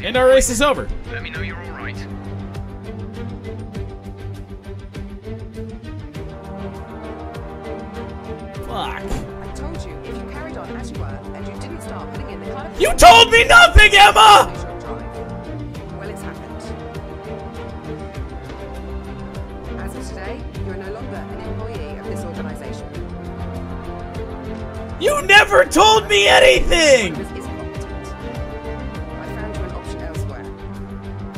And our race is over. Let me know you're all right. Fuck. I told you, if you carried on as you were and you didn't start putting in the kind of... You told me nothing, Emma! Well, it's happened. As of today, you are no longer an employee of this organization. You never told me anything! This is competent. I found you an option elsewhere,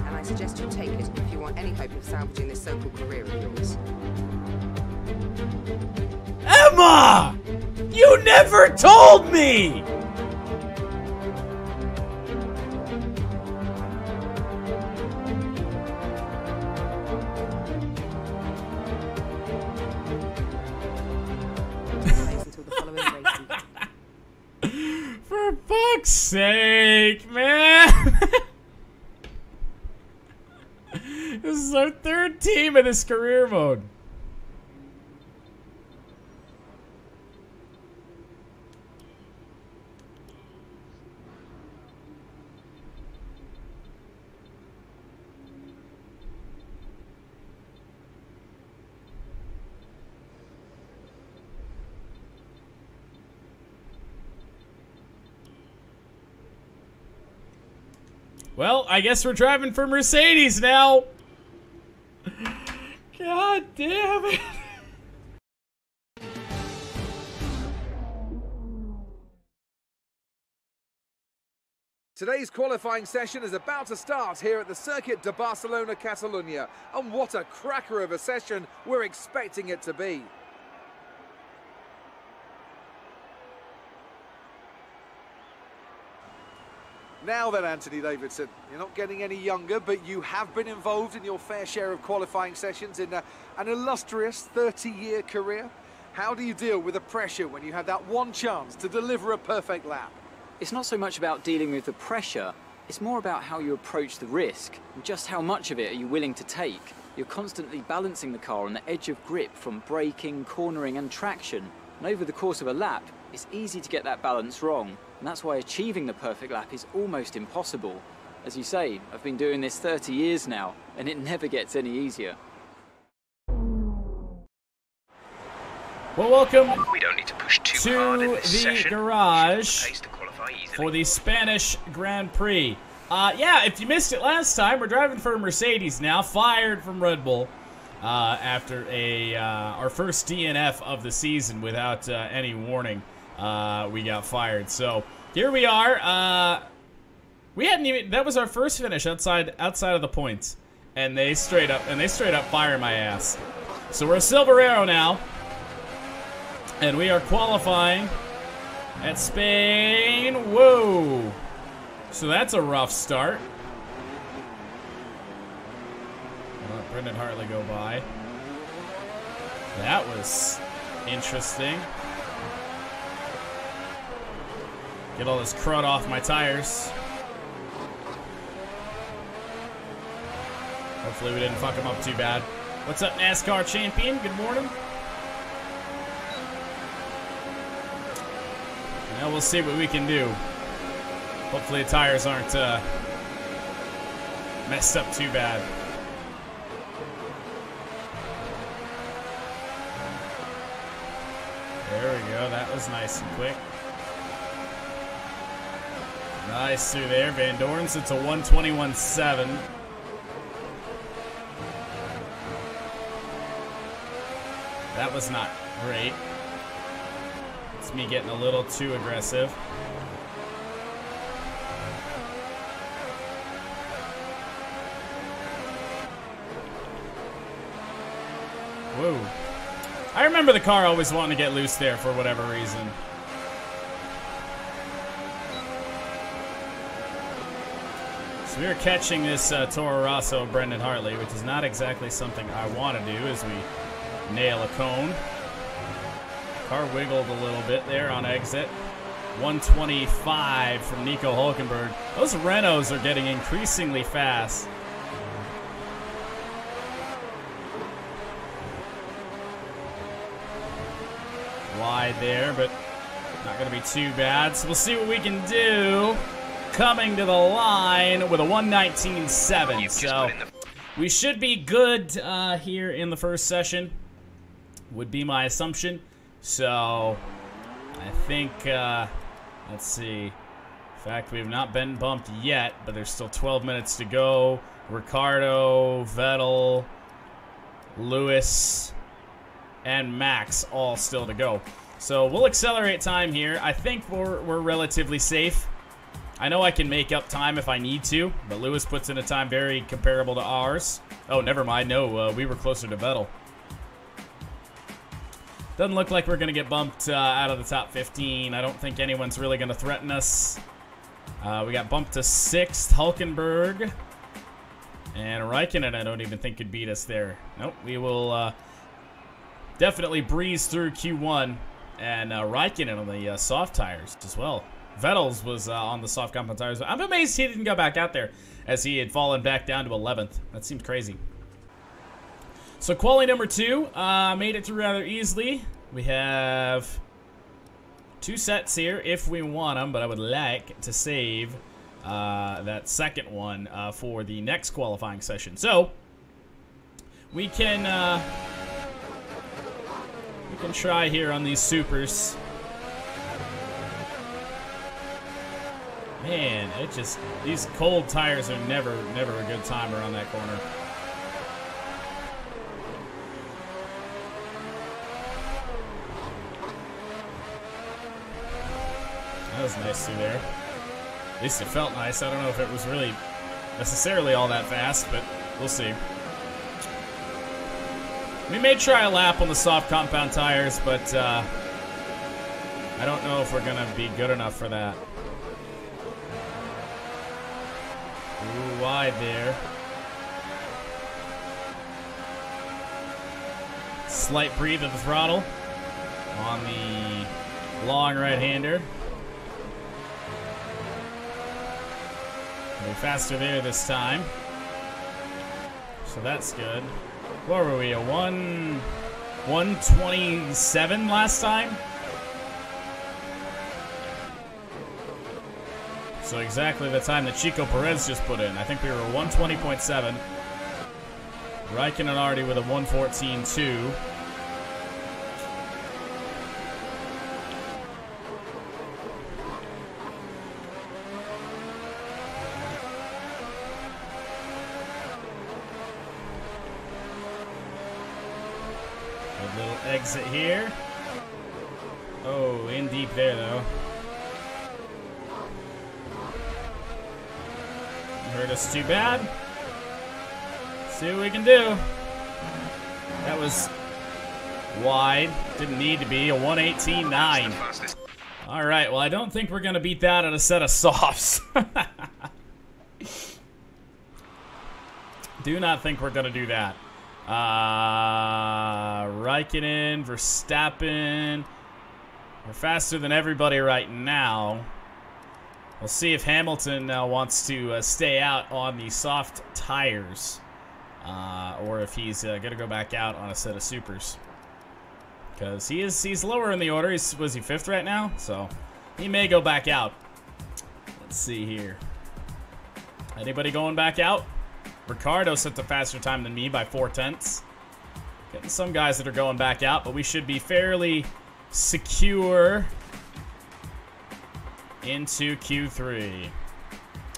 and I suggest you take it if you want any hope of salvaging this so-called career of yours. Emma! You never told me! For fuck's sake, man! This is our third team in this career mode. Well, I guess we're driving for Mercedes now. God damn it. Today's qualifying session is about to start here at the Circuit de Barcelona, Catalunya. And what a cracker of a session we're expecting it to be. Now then, Anthony Davidson, you're not getting any younger, but you have been involved in your fair share of qualifying sessions in an illustrious 30-year career. How do you deal with the pressure when you have that one chance to deliver a perfect lap? It's not so much about dealing with the pressure, it's more about how you approach the risk, and just how much of it are you willing to take. You're constantly balancing the car on the edge of grip from braking, cornering and traction, and over the course of a lap, it's easy to get that balance wrong. And that's why achieving the perfect lap is almost impossible. As you say, I've been doing this 30 years now, and it never gets any easier. Well, welcome We don't need to push too to hard in this the session. garage Pace to qualify easily. for the Spanish Grand Prix. Yeah, if you missed it last time, we're driving for a Mercedes now, fired from Red Bull after our first DNF of the season without any warning. We got fired. So here we are. We hadn't even. That was our first finish outside of the points, and they straight up fire my ass. So we're a Silverero now, and we are qualifying at Spain. Whoa! So that's a rough start. I'll let Brendan Hartley go by. That was interesting. Get all this crud off my tires. Hopefully we didn't fuck them up too bad. What's up, NASCAR champion? Good morning. Now we'll see what we can do. Hopefully the tires aren't messed up too bad. There we go. That was nice and quick. Nice through there. Van Dorn's, it's a 121.7. That was not great. It's me getting a little too aggressive. Whoa. I remember the car always wanting to get loose there for whatever reason. So we are catching this Toro Rosso of Brendan Hartley, which is not exactly something I want to do as we nail a cone. Car wiggled a little bit there on exit. 125 from Nico Hulkenberg. Those Renaults are getting increasingly fast. Wide there, but not going to be too bad. So we'll see what we can do. coming to the line with a 1:19.7. You've just So put in the we should be good here in the first session, would be my assumption. So I think, let's see. In fact, we have not been bumped yet, but there's still 12 minutes to go. Ricardo, Vettel, Lewis, and Max all still to go. So we'll accelerate time here. I think we're relatively safe. I know I can make up time if I need to, but Lewis puts in a time very comparable to ours. Oh, never mind. No, we were closer to Vettel. Doesn't look like we're going to get bumped out of the top 15. I don't think anyone's really going to threaten us. We got bumped to 6th. Hulkenberg and Raikkonen, I don't even think could beat us there. Nope, we will definitely breeze through Q1. And Raikkonen on the soft tires as well. Vettel's was on the soft compound tires. I'm amazed he didn't go back out there, as he had fallen back down to 11th. That seems crazy. So quali number 2 made it through rather easily. We have 2 sets here if we want them, but I would like to save that second one for the next qualifying session. So we can try here on these supers. Man, it just, these cold tires are never a good time around that corner. That was nice through there. At least it felt nice. I don't know if it was really necessarily all that fast, but we'll see. We may try a lap on the soft compound tires, but I don't know if we're going to be good enough for that. Ooh, wide there. Slight breathe at the throttle on the long right-hander. Be faster there this time. So that's good. What were we, a 1:27 last time? So exactly the time that Chico Perez just put in. I think we were 1:20.7. Raikkonen already with a 1:14.2. Good little exit here. Oh, in deep there though. Hurt us too bad. See what we can do. That was wide. Didn't need to be. A 1:18.9. All right. Well, I don't think we're going to beat that on a set of softs. Do not think we're going to do that. Raikkonen, Verstappen. We're faster than everybody right now. We'll see if Hamilton wants to stay out on the soft tires, or if he's going to go back out on a set of supers. Because he's lower in the order. Was he 5th right now? So he may go back out. Let's see here. Anybody going back out? Ricardo set the faster time than me by 4/10. Getting some guys that are going back out, but we should be fairly secure into Q3.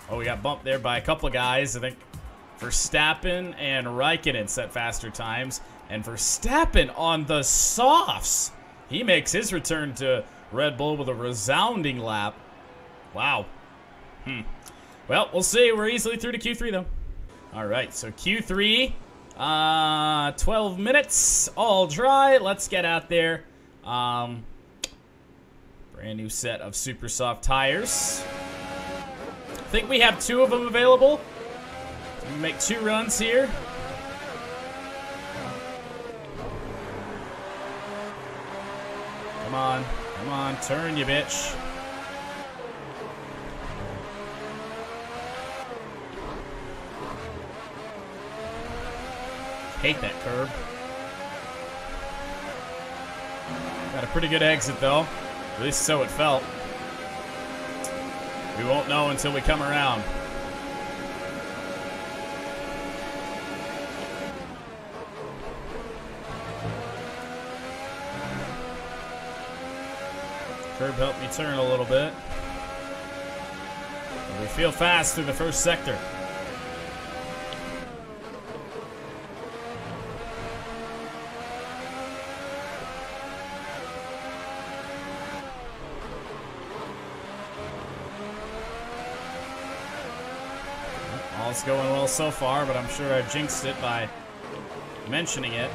Oh, we got bumped there by a couple of guys. I think Verstappen and Raikkonen set faster times. And Verstappen on the softs. He makes his return to Red Bull with a resounding lap. Wow. Well, we'll see. We're easily through to Q3, though. All right, so Q3, 12 minutes, all dry. Let's get out there. Brand new set of super soft tires. I think we have 2 of them available. So we make 2 runs here. Come on, turn you bitch. Hate that curb. Got a pretty good exit though. At least so it felt. We won't know until we come around. Curb helped me turn a little bit. But we feel fast through the first sector. All's going well so far, but I'm sure I jinxed it by mentioning it.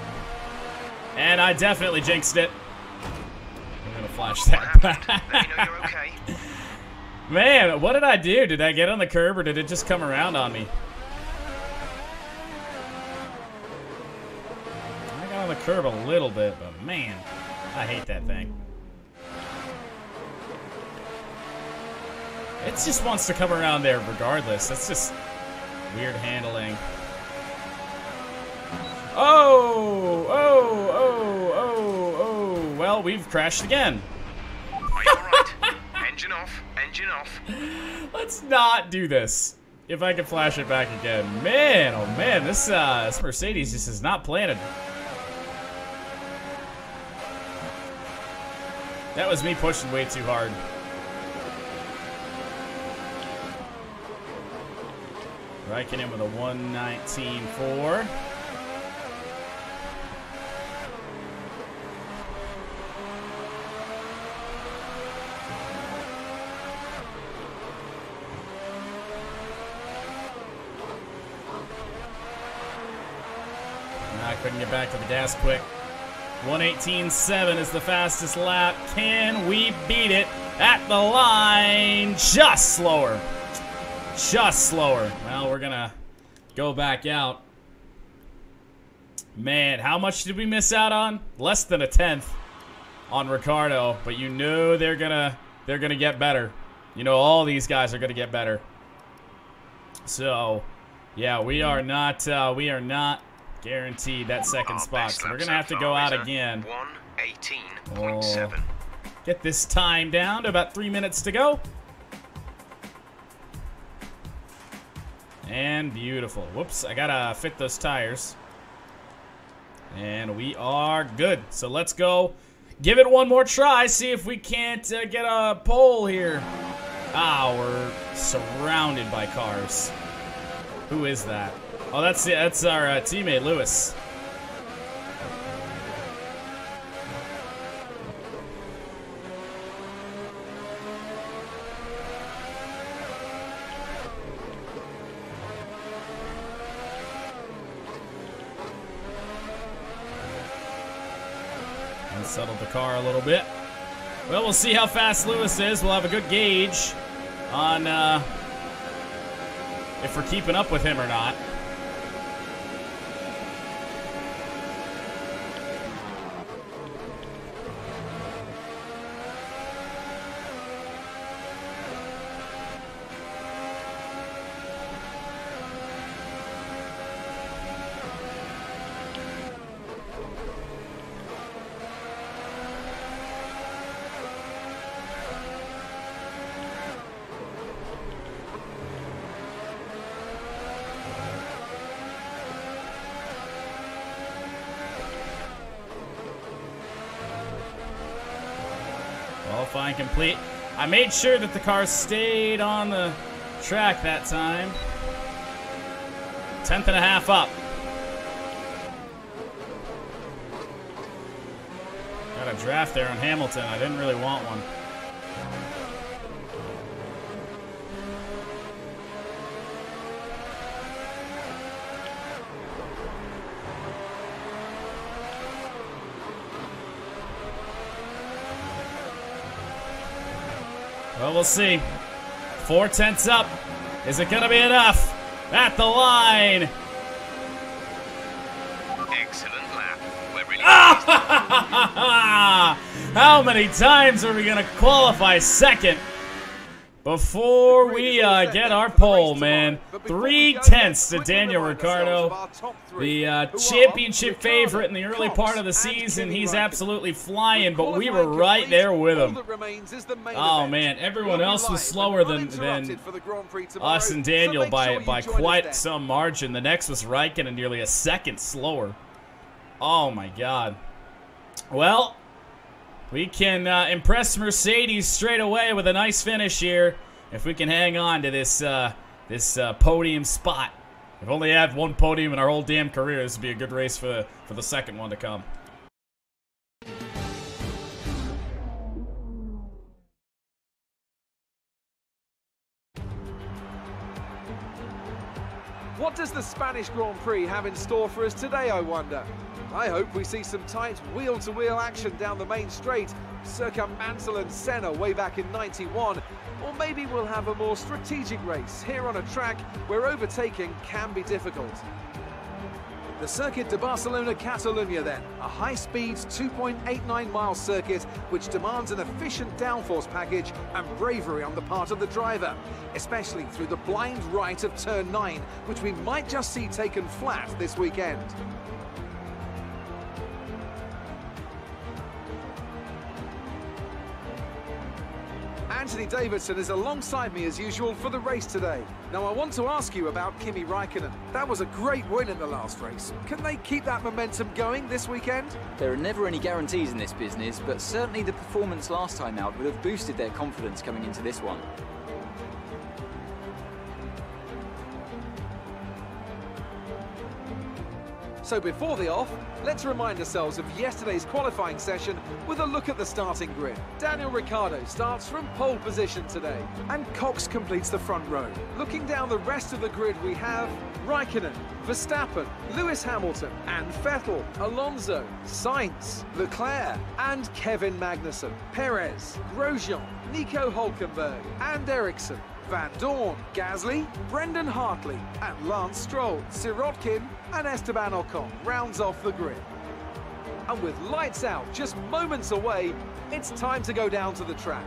And I definitely jinxed it. I'm gonna flash that back. Let me know you're okay. Man, what did I do? Did I get on the curb or did it just come around on me? I got on the curb a little bit, but man, I hate that thing. It just wants to come around there regardless. That's just weird handling. Oh, oh, oh, oh, oh. Well, we've crashed again. Are you alright? Engine off, engine off. Let's not do this. If I can flash it back again. Man, oh man, this Mercedes just is not planted. That was me pushing way too hard. Raikkonen in with a 1:19.4. I couldn't get back to the gas quick. 1:18.7 is the fastest lap. Can we beat it at the line? Just slower. Just slower. Well, we're gonna go back out. Man, how much did we miss out on? Less than a tenth on Ricardo, but you know they're gonna get better. You know all these guys are gonna get better. So, yeah, we are not guaranteed that second spot. So we're gonna have to go out again. 1:18.7. Get this time down to about 3 minutes to go. And beautiful. Whoops, I gotta fit those tires. And we are good. So let's go give it one more try. See if we can't get a pole here. Ah, we're surrounded by cars. Who is that? Oh, that's our teammate, Lewis. Settled the car a little bit. Well, we'll see how fast Lewis is. We'll have a good gauge on if we're keeping up with him or not. Qualifying complete. I made sure that the car stayed on the track that time. 10th and a half up. Got a draft there on Hamilton. I didn't really want one. Well, we'll see. 4/10 up. Is it going to be enough? At the line. Excellent lap. We're really How many times are we going to qualify second? Before we get our pole, man, 3/10 to Daniel Ricciardo, the championship favorite in the early part of the season. He's absolutely flying, but we were right there with him. Oh man, everyone else was slower than us and Daniel by quite some margin. The next was Raikkonen, nearly a second slower. Oh my God. Well, we can impress Mercedes straight away with a nice finish here if we can hang on to this podium spot. We've only had one podium in our whole damn career. This would be a good race for the second one to come. What does the Spanish Grand Prix have in store for us today, I wonder? I hope we see some tight wheel-to-wheel action down the main straight, circa Mansell and Senna way back in '91, or maybe we'll have a more strategic race here on a track where overtaking can be difficult. The Circuit de Barcelona-Catalunya then, a high-speed 2.89-mile circuit which demands an efficient downforce package and bravery on the part of the driver, especially through the blind right of turn 9, which we might just see taken flat this weekend. Anthony Davidson is alongside me as usual for the race today. Now I want to ask you about Kimi Raikkonen. That was a great win in the last race. Can they keep that momentum going this weekend? There are never any guarantees in this business, but certainly the performance last time out would have boosted their confidence coming into this one. So before the off, let's remind ourselves of yesterday's qualifying session with a look at the starting grid. Daniel Ricciardo starts from pole position today, and Cox completes the front row. Looking down the rest of the grid, we have Raikkonen, Verstappen, Lewis Hamilton, and Vettel, Alonso, Sainz, Leclerc, and Kevin Magnussen, Perez, Grosjean, Nico Hülkenberg, and Ericsson, Van Dorn, Gasly, Brendan Hartley, and Lance Stroll, Sirotkin, and Esteban Ocon rounds off the grid. And with lights out just moments away, it's time to go down to the track.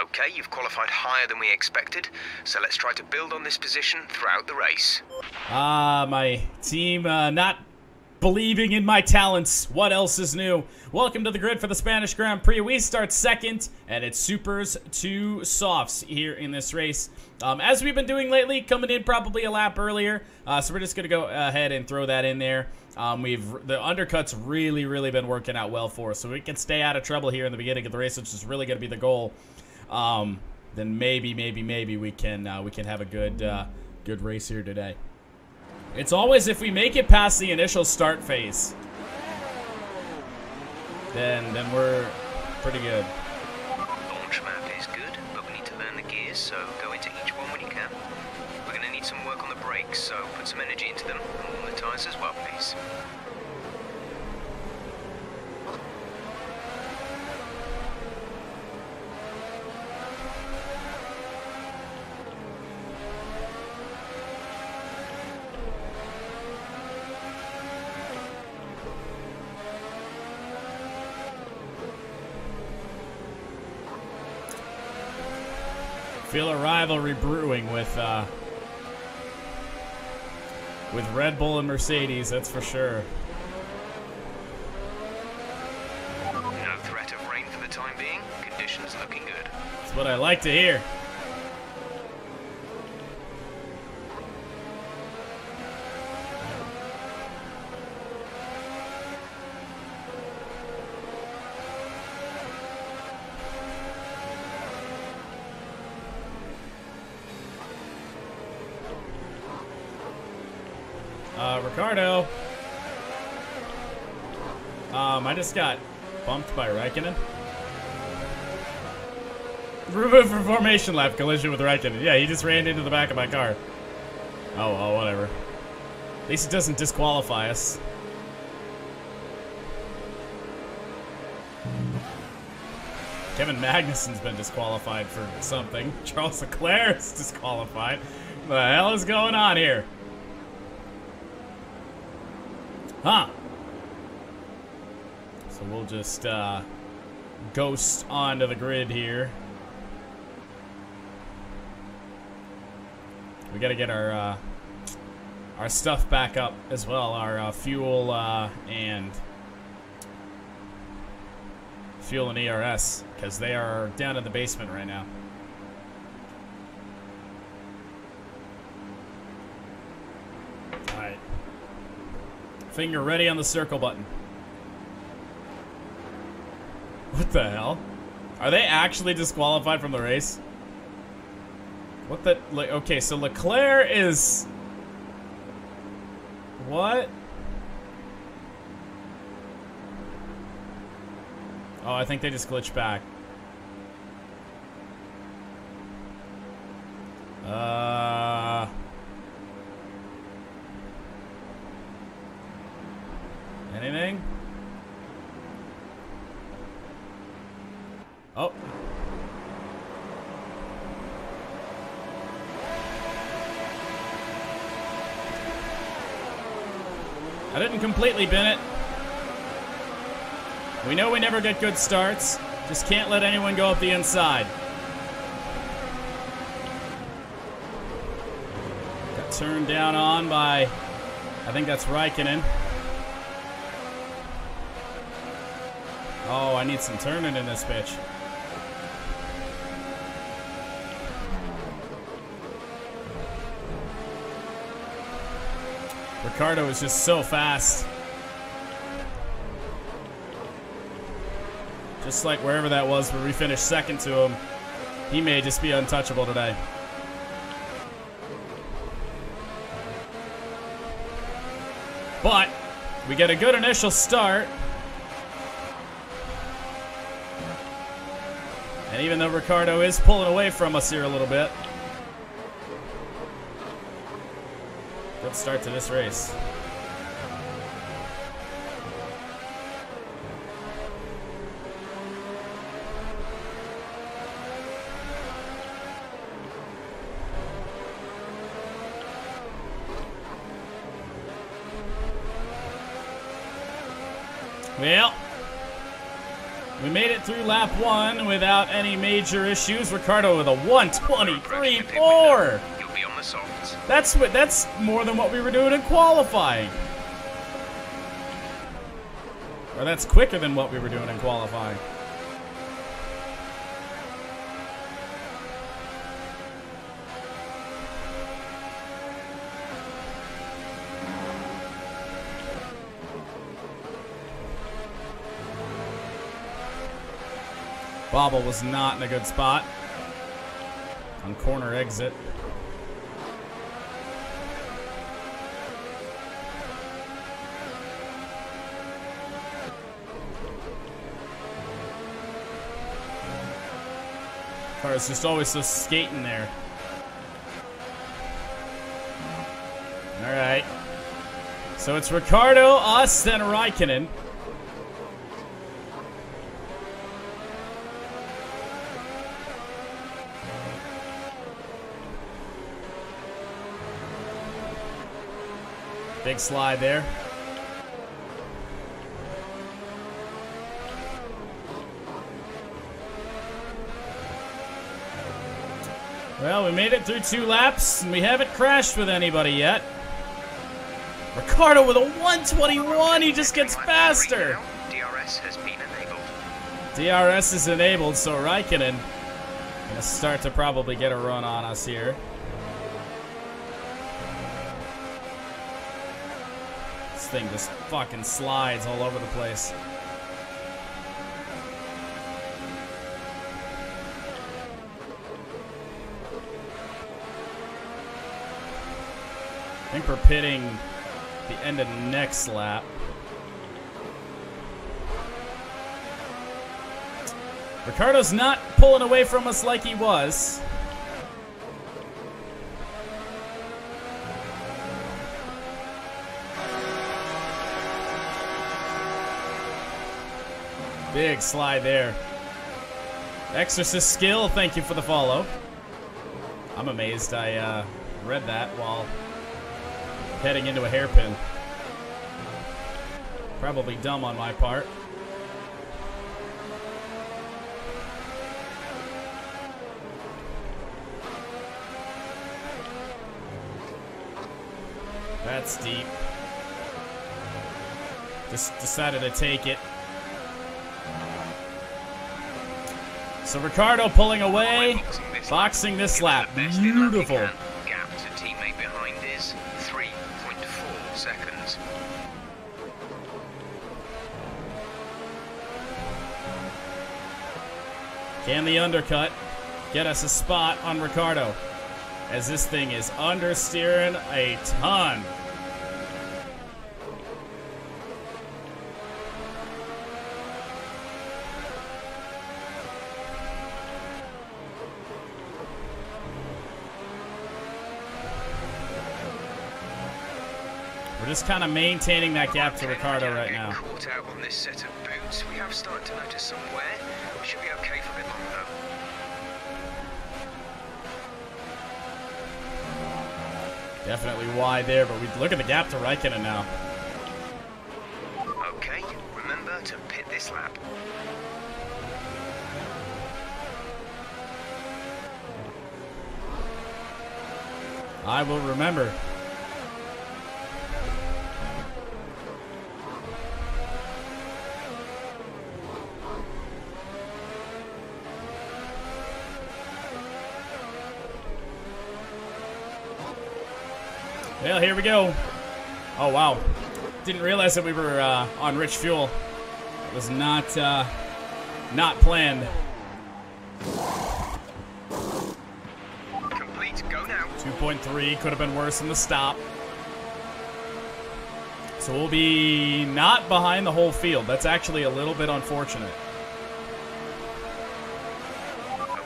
Okay, you've qualified higher than we expected, so let's try to build on this position throughout the race. My team not believing in my talents. What else is new? Welcome to the grid for the Spanish Grand Prix. We start second, and it's supers to softs here in this race. As we've been doing lately, coming in probably a lap earlier, so we're just going to go ahead and throw that in there. The undercut's really been working out well for us, so we can stay out of trouble here in the beginning of the race, which is really going to be the goal. Then maybe we can have a good race here today. It's always if we make it past the initial start phase, then we're pretty good. Launch map is good, but we need to learn the gears, so go into each one when you can. We're going to need some work on the brakes, so put some energy into them, and warm the tyres as well, please. Feel a rivalry brewing with Red Bull and Mercedes, that's for sure. No threat of rain for the time being. Conditions looking good. That's what I like to hear. Ricardo. I just got bumped by Raikkonen. Remove from formation lap, collision with Raikkonen. Yeah, he just ran into the back of my car. Oh, well, whatever. At least it doesn't disqualify us. Kevin Magnussen's been disqualified for something. Charles Leclerc's disqualified. What the hell is going on here? Huh. So we'll just ghost onto the grid here. We got to get our stuff back up as well. Our fuel and ERS, because they are down in the basement right now. All right. Finger ready on the circle button. What the hell? Are they actually disqualified from the race? What the... Okay, so Leclerc is... What? Oh, I think they just glitched back. Anything? Oh. I didn't completely bin it. We know we never get good starts. Just can't let anyone go up the inside. Got turned down on by, I think that's Raikkonen. Oh, I need some turning in this bitch. Ricardo is just so fast. Just like wherever that was where we finished second to him, he may just be untouchable today. But we get a good initial start. And even though Ricardo is pulling away from us here a little bit, good start to this race. Well, we made it through lap 1 without any major issues. Ricardo with a 1:23.4. You'll be on the softs. That's more than what we were doing in qualifying. Or that's quicker than what we were doing in qualifying. Bobble was not in a good spot on corner exit. Car is just always so skating there. All right. So it's Ricardo, us, then Raikkonen. Big slide there. Well, we made it through 2 laps, and we haven't crashed with anybody yet. Ricardo with a 1:21, he just gets faster. DRS has been enabled. DRS is enabled, so Raikkonen gonna start to probably get a run on us here. This thing just fucking slides all over the place. I think we're pitting the end of the next lap. Ricardo's not pulling away from us like he was. Big slide there. Exorcist skill, thank you for the follow. I'm amazed I read that while heading into a hairpin. Probably dumb on my part. That's deep. Just decided to take it. So Ricardo pulling away, boxing this lap. Beautiful. Gap to teammate behind is 3.4 seconds. Can the undercut get us a spot on Ricardo? As this thing is understeering a ton. We're just kind of maintaining that gap to Ricardo right now. Caught out on this set of boots. We have started to notice some wear. We should be okay for a bit longer. Definitely wide there, but we look at the gap to Raikkonen now. Okay, remember to pit this lap. I will remember. Well, here we go. Oh, wow. Didn't realize that we were on rich fuel. It was not planned. Complete, go now. 2.3 could have been worse in the stop. So we'll be not behind the whole field. That's actually a little bit unfortunate.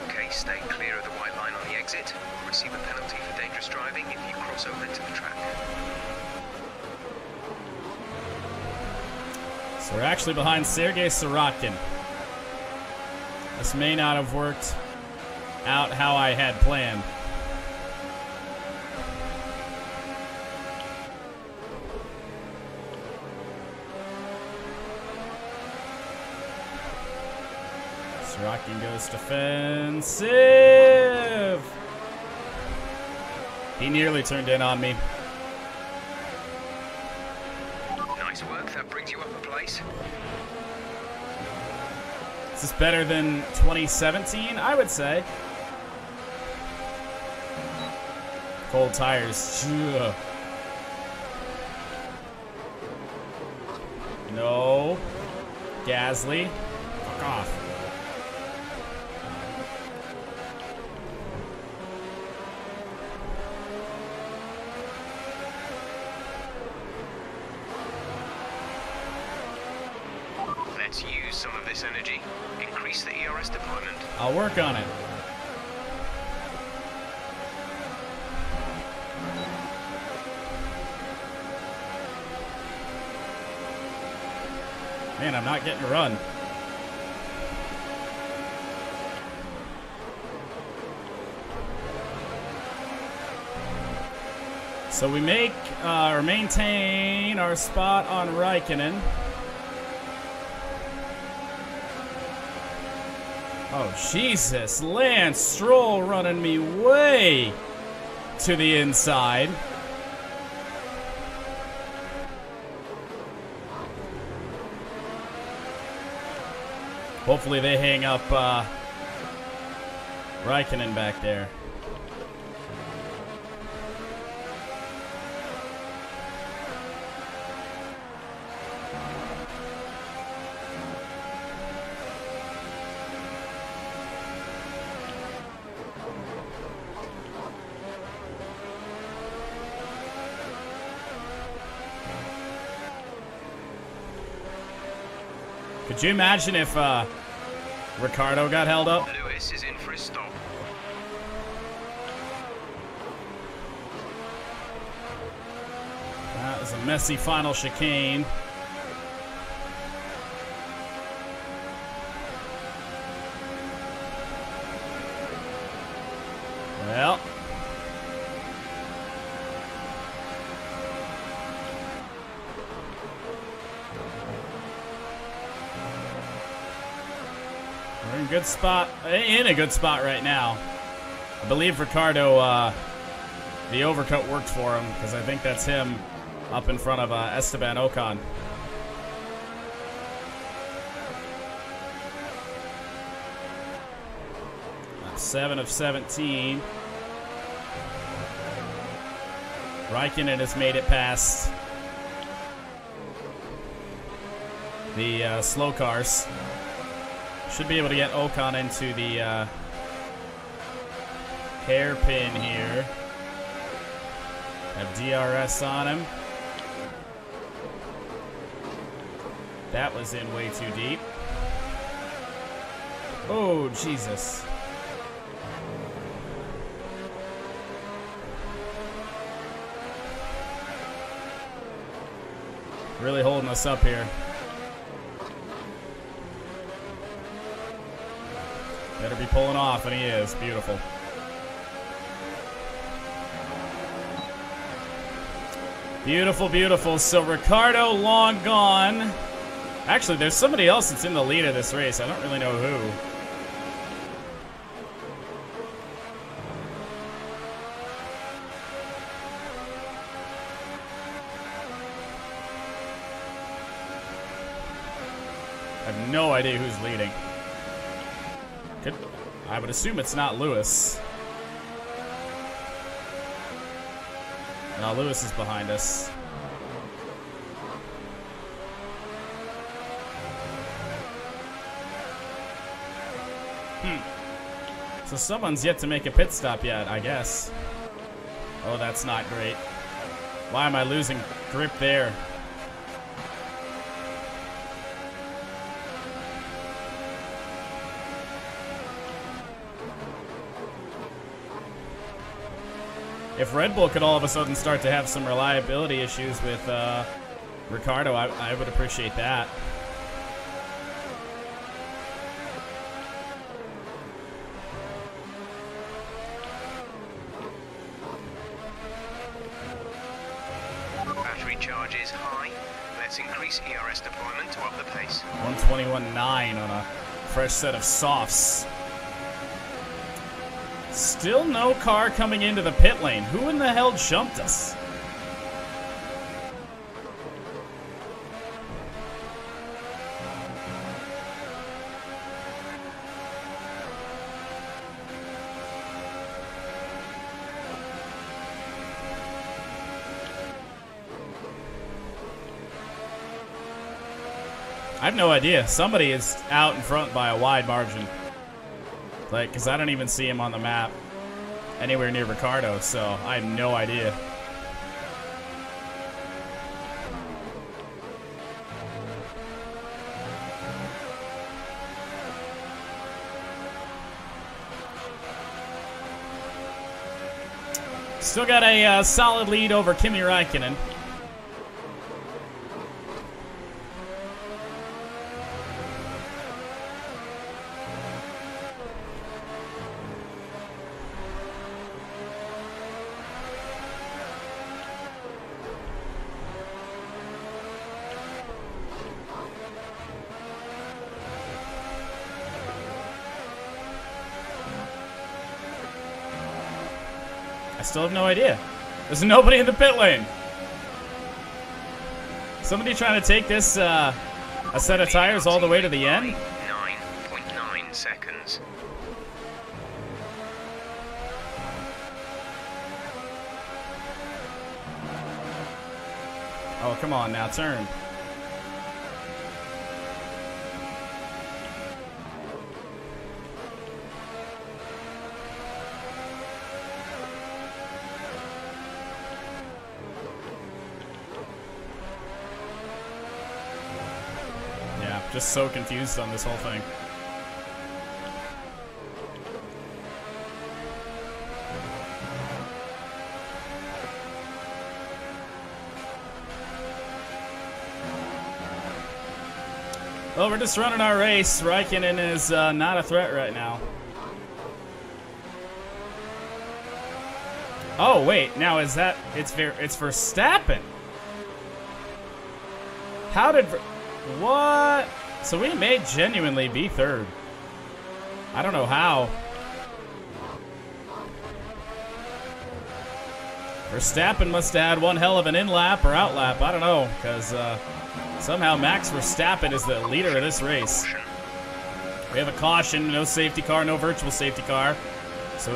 Okay, stay clear of the white line on the exit. You'll receive a penalty for dangerous driving if you cross over into the track. So we're actually behind Sergei Sirotkin. This may not have worked out how I had planned. Sirotkin goes defensive. He nearly turned in on me. Nice work, that brings you up a place. Is this better than 2017? I would say. Cold tires. Ugh. No. Gasly. Fuck off. Let's use some of this energy. Increase the ERS deployment. I'll work on it. Man, I'm not getting a run. So we make or maintain our spot on Raikkonen. Oh, Jesus. Lance Stroll running me way to the inside. Hopefully they hang up Raikkonen back there. Could you imagine if Ricardo got held up? Lewis is in for a stop. That was a messy final chicane. Well. We're in good spot, in a good spot right now. I believe Ricardo the overcut worked for him, because I think that's him up in front of Esteban Ocon. Lap 7 of 17. Raikkonen has made it past the slow cars. Should be able to get Ocon into the hairpin here. Have DRS on him. That was in way too deep. Oh, Jesus. Really holding us up here. Better be pulling off, and he is. Beautiful. Beautiful, beautiful. So Ricardo long gone. Actually, there's somebody else that's in the lead of this race. I don't really know who. I have no idea who's leading. I would assume it's not Lewis. No, Lewis is behind us. So someone's yet to make a pit stop yet, I guess. Oh, that's not great. Why am I losing grip there? If Red Bull could all of a sudden start to have some reliability issues with Ricardo, I would appreciate that. Battery charge is high. Let's increase ERS deployment to up the pace. 121.9 on a fresh set of softs. Still no car coming into the pit lane. Who in the hell jumped us? I have no idea. Somebody is out in front by a wide margin. Like, because I don't even see him on the map anywhere near Ricardo, so I have no idea. Still got a solid lead over Kimi Räikkönen. Still have no idea. There's nobody in the pit lane. Somebody trying to take this a set of tires all the way to the end? 9.9 seconds. Oh, come on now, turn. Just so confused on this whole thing. Well, we're just running our race. Raikkonen is not a threat right now. Oh, wait. Now, is that... It's Verstappen. How did... What? So we may genuinely be third. I don't know how. Verstappen must have had one hell of an in-lap or out-lap. I don't know, because somehow Max Verstappen is the leader of this race. We have a caution, no safety car, no virtual safety car. So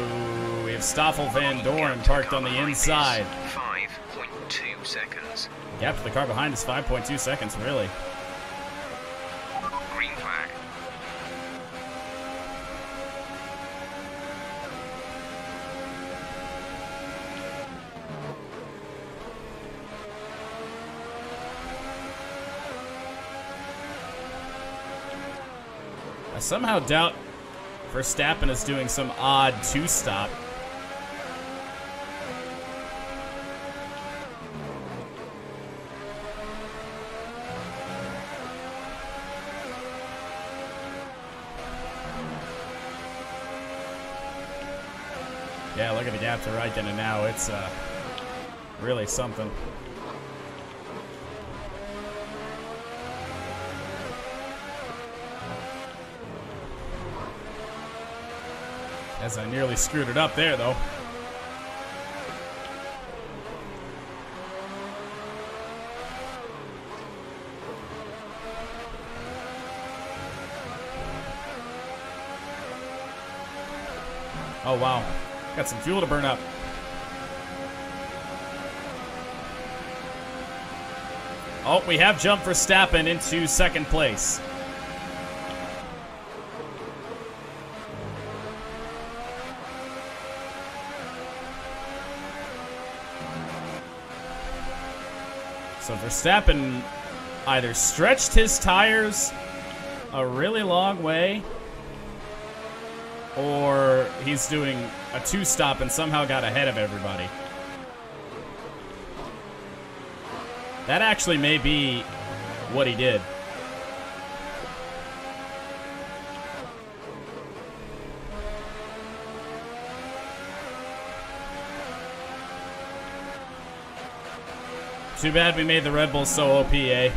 we have Stoffel Van Dorn parked on the inside. 5.2 seconds. Gap to the car behind is 5.2 seconds, really. Green flag. I somehow doubt Verstappen is doing some odd two-stop. Yeah, look at the gap to right then and now. It's really something. As I nearly screwed it up there, though. Oh, wow. Got some fuel to burn up. Oh, we have jumped Verstappen into second place. So Verstappen either stretched his tires a really long way, or he's doing a two-stop and somehow got ahead of everybody. That actually may be what he did. Too bad we made the Red Bull so OP, eh?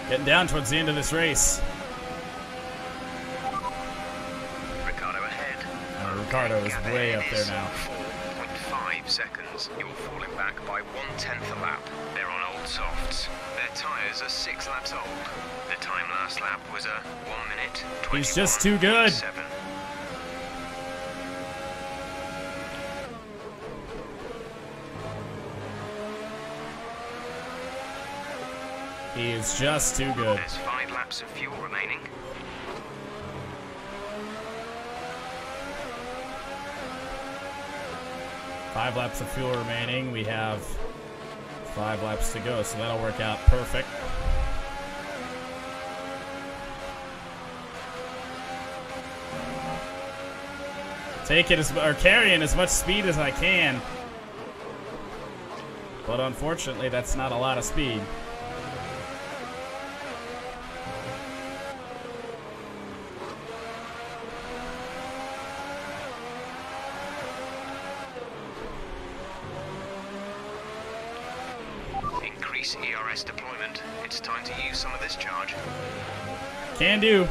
Getting down towards the end of this race. Ricardo ahead. Ricardo is way up there now. 4.5 seconds. You're falling back by 1/10 a lap. They're on old softs. Their tyres are 6 laps old. The time last lap was a 1 minute 21. He's just too good. 7. He is just too good. There's 5 laps of fuel remaining. Five laps of fuel remaining. We have 5 laps to go, so that'll work out perfect. Carrying as much speed as I can. But unfortunately, that's not a lot of speed. Increase ERS deployment. It's time to use some of this charge. Can do.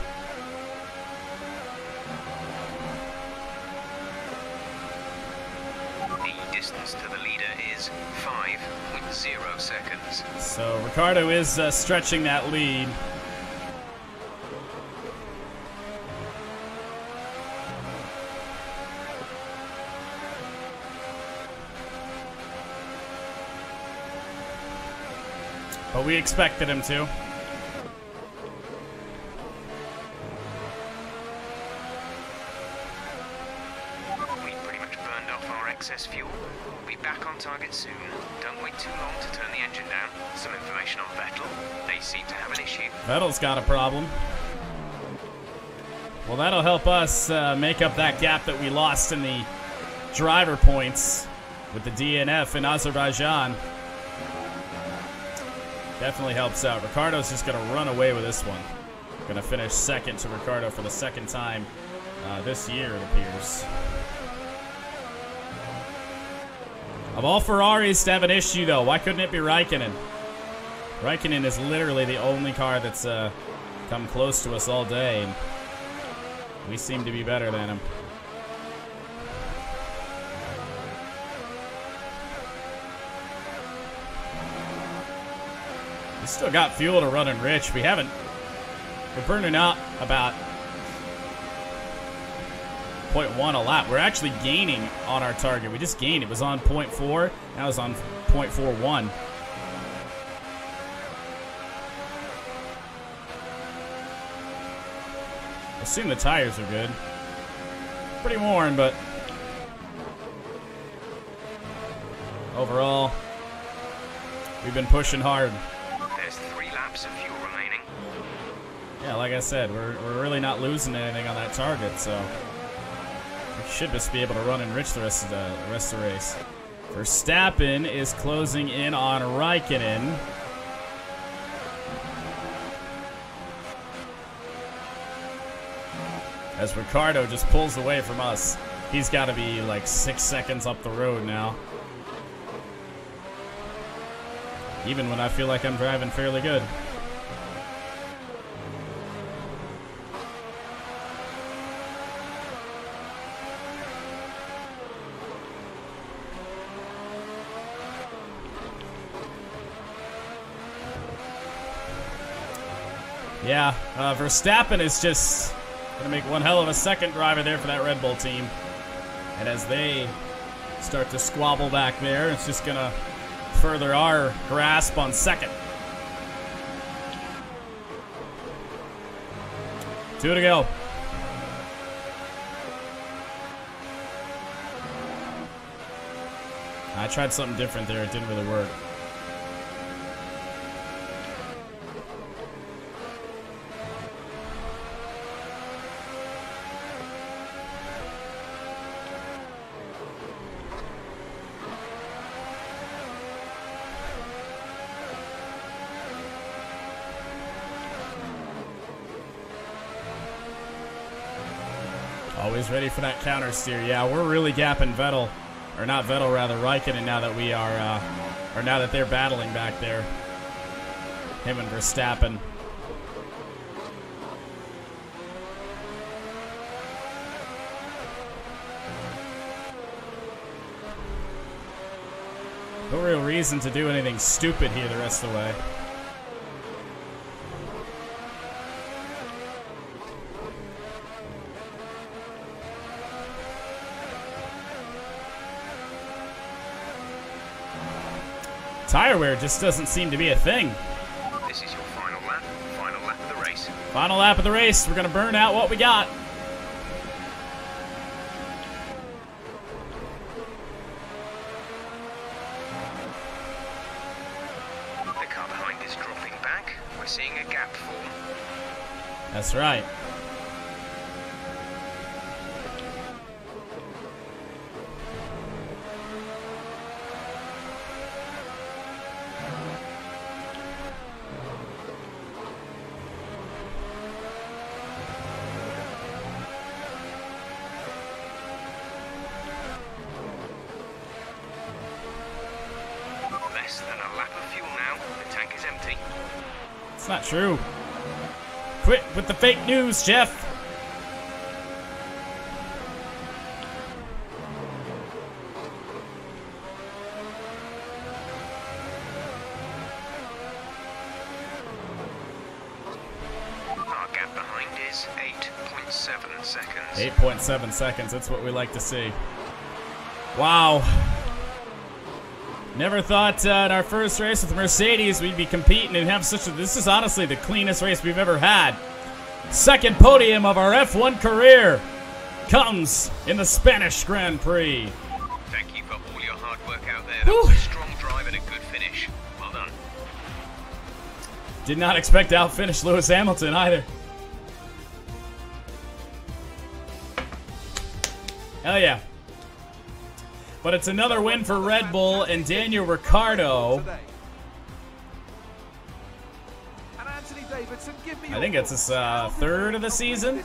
The distance to the leader is 5.0 seconds. So Ricardo is stretching that lead. But we expected him to. We pretty much burned off our excess fuel. We'll be back on target soon. Don't wait too long to turn the engine down. Some information on Vettel. They seem to have an issue. Vettel's got a problem. Well, that'll help us make up that gap that we lost in the driver points. with the DNF in Azerbaijan. Definitely helps out. Ricardo's just going to run away with this one. Going to finish second to Ricardo for the second time this year, it appears. Of all Ferraris to have an issue, though, why couldn't it be Raikkonen? Raikkonen is literally the only car that's come close to us all day, and we seem to be better than him. We still got fuel to run and rich. We're burning out about 0.1 a lap. We're actually gaining on our target. We just gained. It was on 0.4. Now it's on 0.41. I assume the tires are good. Pretty worn, but overall, we've been pushing hard. There's 3 laps of fuel remaining. Yeah, like I said, we're really not losing anything on that target, so we should just be able to run and enrich the rest of the race. Verstappen is closing in on Raikkonen. As Ricardo just pulls away from us. He's got to be like 6 seconds up the road now. Even when I feel like I'm driving fairly good. Yeah, Verstappen is just going to make one hell of a second driver there for that Red Bull team. And as they start to squabble back there, it's just going to further our grasp on second. 2 to go. I tried something different there. It didn't really work. Always ready for that counter steer. Yeah, we're really gapping Vettel, or not Vettel, rather Raikkonen. Now that we are, or now that they're battling back there, him and Verstappen. No real reason to do anything stupid here the rest of the way. Tire wear just doesn't seem to be a thing. This is your final lap of the race. Final lap of the race. We're going to burn out what we got. The car behind is dropping back. We're seeing a gap form. That's right. Less than a lap of fuel now. The tank is empty. It's not true. Quit with the fake news, Jeff. Our gap behind is 8.7 seconds. 8.7 seconds. That's what we like to see. Wow. Never thought in our first race with Mercedes we'd be competing and have such a... This is honestly the cleanest race we've ever had. Second podium of our F1 career comes in the Spanish Grand Prix. Thank you for all your hard work out there. That was a strong drive and a good finish. Well done. Did not expect to outfinish Lewis Hamilton either. Hell yeah. But it's another win for Red Bull and Daniel Ricciardo. I think it's his third of the season.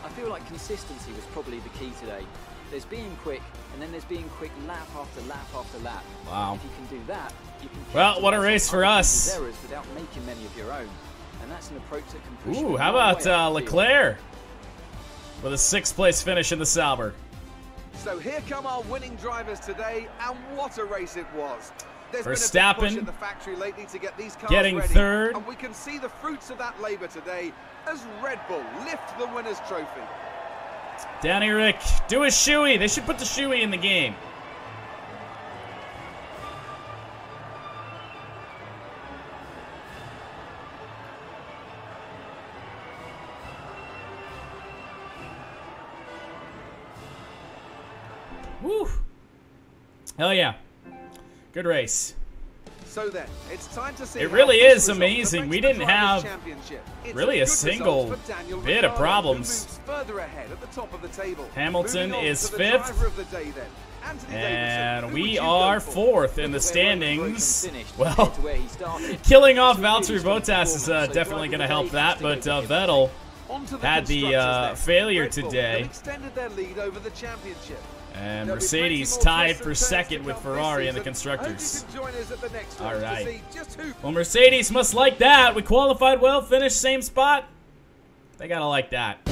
I feel like consistency was probably the key today. There's being quick, and then there's being quick lap after lap after lap. Wow. If you can do that, you can. Well, what a race for us. Errors without making many of your own, and that's an approach that can push. Ooh, how about Leclerc with a 6th place finish in the Sauber? So here come our winning drivers today, and what a race it was. There's Verstappen been a big push in the factory lately to get these cars getting ready, 3rd. and we can see the fruits of that labour today as Red Bull lift the winner's trophy. Danny Rick, do a shoey. They should put the shoey in the game. Woo! Hell yeah. Good race. So then, it's time to see. It really is amazing. We didn't have really a single bit of problems. Hamilton is 5th. And we are 4th in the standings. Well, killing off Valtteri Bottas is definitely going to help that, but Vettel had the failure today. And Mercedes tied for 2nd with Ferrari in the Constructors. All right. Well, Mercedes must like that. We qualified well, finished same spot. They got to like that.